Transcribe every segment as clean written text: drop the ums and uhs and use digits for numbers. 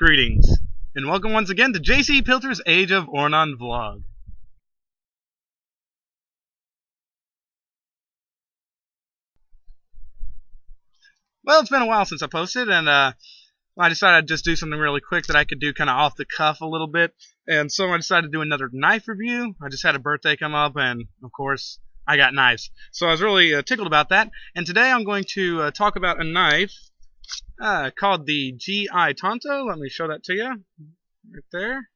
Greetings, and welcome once again to JC Pilter's Age of Ornon vlog. Well, it's been a while since I posted, and I decided I'd just do something really quick that I could do kind of off the cuff a little bit. And so I decided to do another knife review. I just had a birthday come up, and of course, I got knives. So I was really tickled about that. And today I'm going to talk about a knife called the GI Tanto. Let me show that to you. Right there.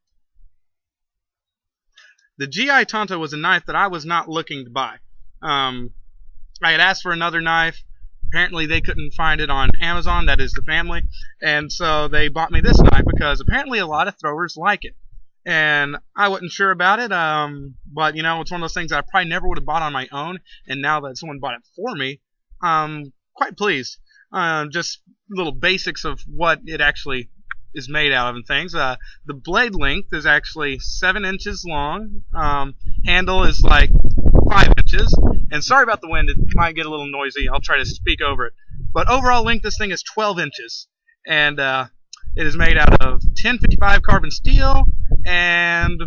The GI Tanto was a knife that I was not looking to buy. I had asked for another knife. Apparently they couldn't find it on Amazon, that is the family, and so they bought me this knife because apparently a lot of throwers like it. And I wasn't sure about it, but you know, it's one of those things that I probably never would have bought on my own, and now that someone bought it for me, I'm quite pleased. Just little basics of what it actually is made out of and things. The blade length is actually 7 inches long. Handle is like 5 inches. And sorry about the wind, it might get a little noisy. I'll try to speak over it. But overall length, this thing is 12 inches. And it is made out of 1055 carbon steel. And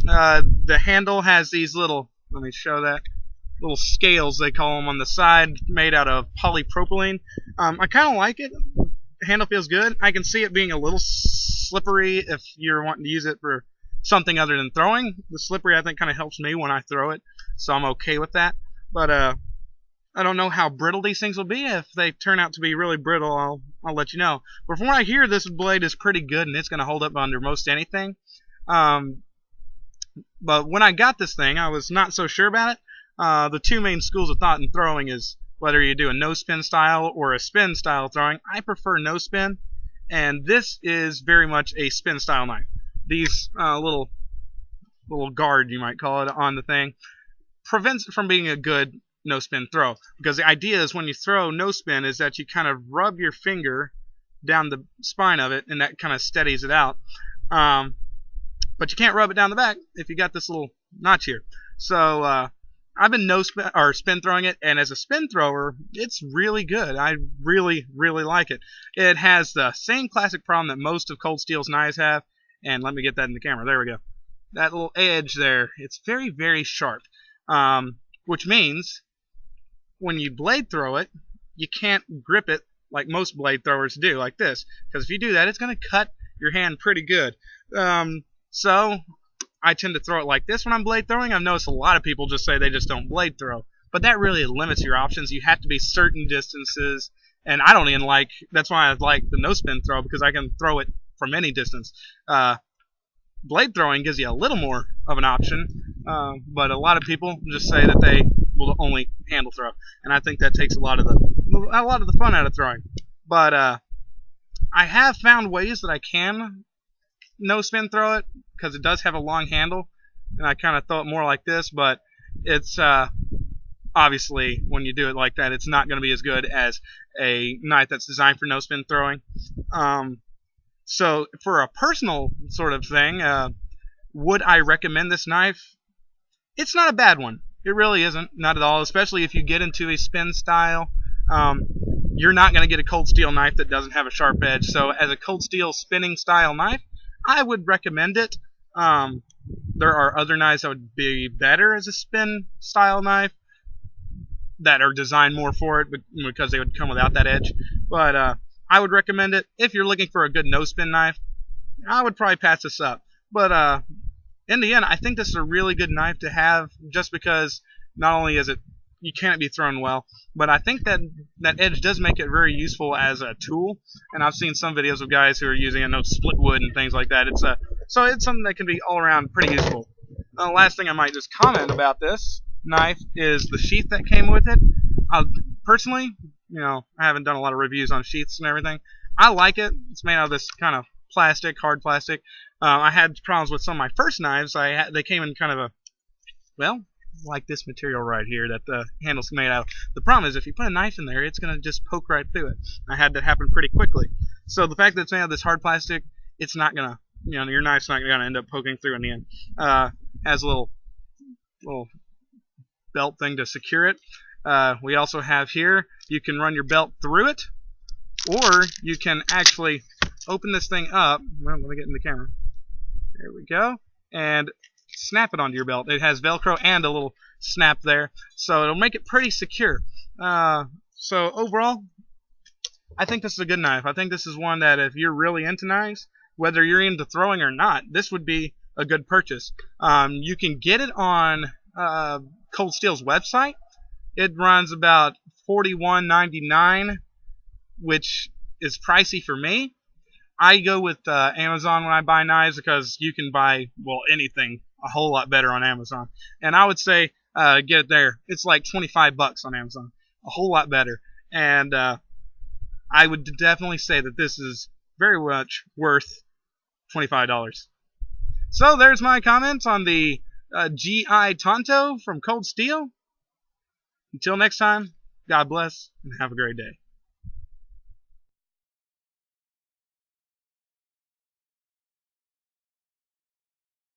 the handle has these little, let me show that, little scales they call them on the side, made out of polypropylene. I kind of like it. The handle feels good. I can see it being a little slippery if you're wanting to use it for something other than throwing. The slippery, I think, kind of helps me when I throw it, so I'm okay with that. But I don't know how brittle these things will be. If they turn out to be really brittle, I'll let you know. But from what I hear, this blade is pretty good, and it's going to hold up under most anything. But when I got this thing, I was not so sure about it. The two main schools of thought in throwing is whether you do a no-spin style or a spin style throwing. I prefer no-spin, and this is very much a spin style knife. These little guard, you might call it, on the thing prevents it from being a good no-spin throw, because the idea is when you throw no-spin is that you kind of rub your finger down the spine of it, and that kind of steadies it out. But you can't rub it down the back if you got this little notch here. So I've been no-spin or spin throwing it, and as a spin thrower, it's really good. I really, really like it. It has the same classic problem that most of Cold Steel's knives have, and let me get that in the camera. There we go. That little edge there, it's very, very sharp, which means when you blade throw it, you can't grip it like most blade throwers do, like this, because if you do that, it's going to cut your hand pretty good. So I tend to throw it like this when I'm blade throwing. I've noticed a lot of people just say they just don't blade throw, but that really limits your options. You have to be certain distances, and I don't even like, that's why I like the no-spin throw, because I can throw it from any distance. Blade throwing gives you a little more of an option, but a lot of people just say that they will only handle throw, and I think that takes a lot of the fun out of throwing. But I have found ways that I can no-spin throw it, because it does have a long handle, and I kind of throw it more like this, but it's obviously when you do it like that, it's not going to be as good as a knife that's designed for no-spin throwing. So for a personal sort of thing, would I recommend this knife? It's not a bad one. It really isn't, not at all, especially if you get into a spin style. You're not going to get a Cold Steel knife that doesn't have a sharp edge. So as a Cold Steel spinning style knife, I would recommend it. There are other knives that would be better as a spin style knife that are designed more for it, because they would come without that edge. But I would recommend it. If you're looking for a good no-spin knife, I would probably pass this up. But in the end, I think this is a really good knife to have, just because not only is it, you can't be thrown well, but I think that edge does make it very useful as a tool. And I've seen some videos of guys who are using it, split wood and things like that. So it's something that can be all around pretty useful. The last thing I might just comment about this knife is the sheath that came with it. Personally, you know, I haven't done a lot of reviews on sheaths and everything. I like it. It's made out of this kind of plastic, hard plastic. I had problems with some of my first knives. They came in kind of a, well, like this material right here that the handle's made out of. The problem is if you put a knife in there, it's going to just poke right through it. I had that happen pretty quickly. So the fact that it's made out of this hard plastic, it's not going to, you know, your knife's not going to end up poking through in the end. Has a little belt thing to secure it. We also have here, you can run your belt through it, or you can actually open this thing up. Well, let me get in the camera. There we go. And snap it onto your belt. It has Velcro and a little snap there, so it'll make it pretty secure. So overall, I think this is a good knife. I think this is one that if you're really into knives, whether you're into throwing or not, this would be a good purchase. You can get it on Cold Steel's website. It runs about $41.99, which is pricey for me. I go with Amazon when I buy knives because you can buy, well, anything a whole lot better on Amazon. And I would say get it there. It's like $25 on Amazon. A whole lot better. And I would definitely say that this is very much worth $25. So there's my comments on the GI Tanto from Cold Steel. Until next time, God bless and have a great day.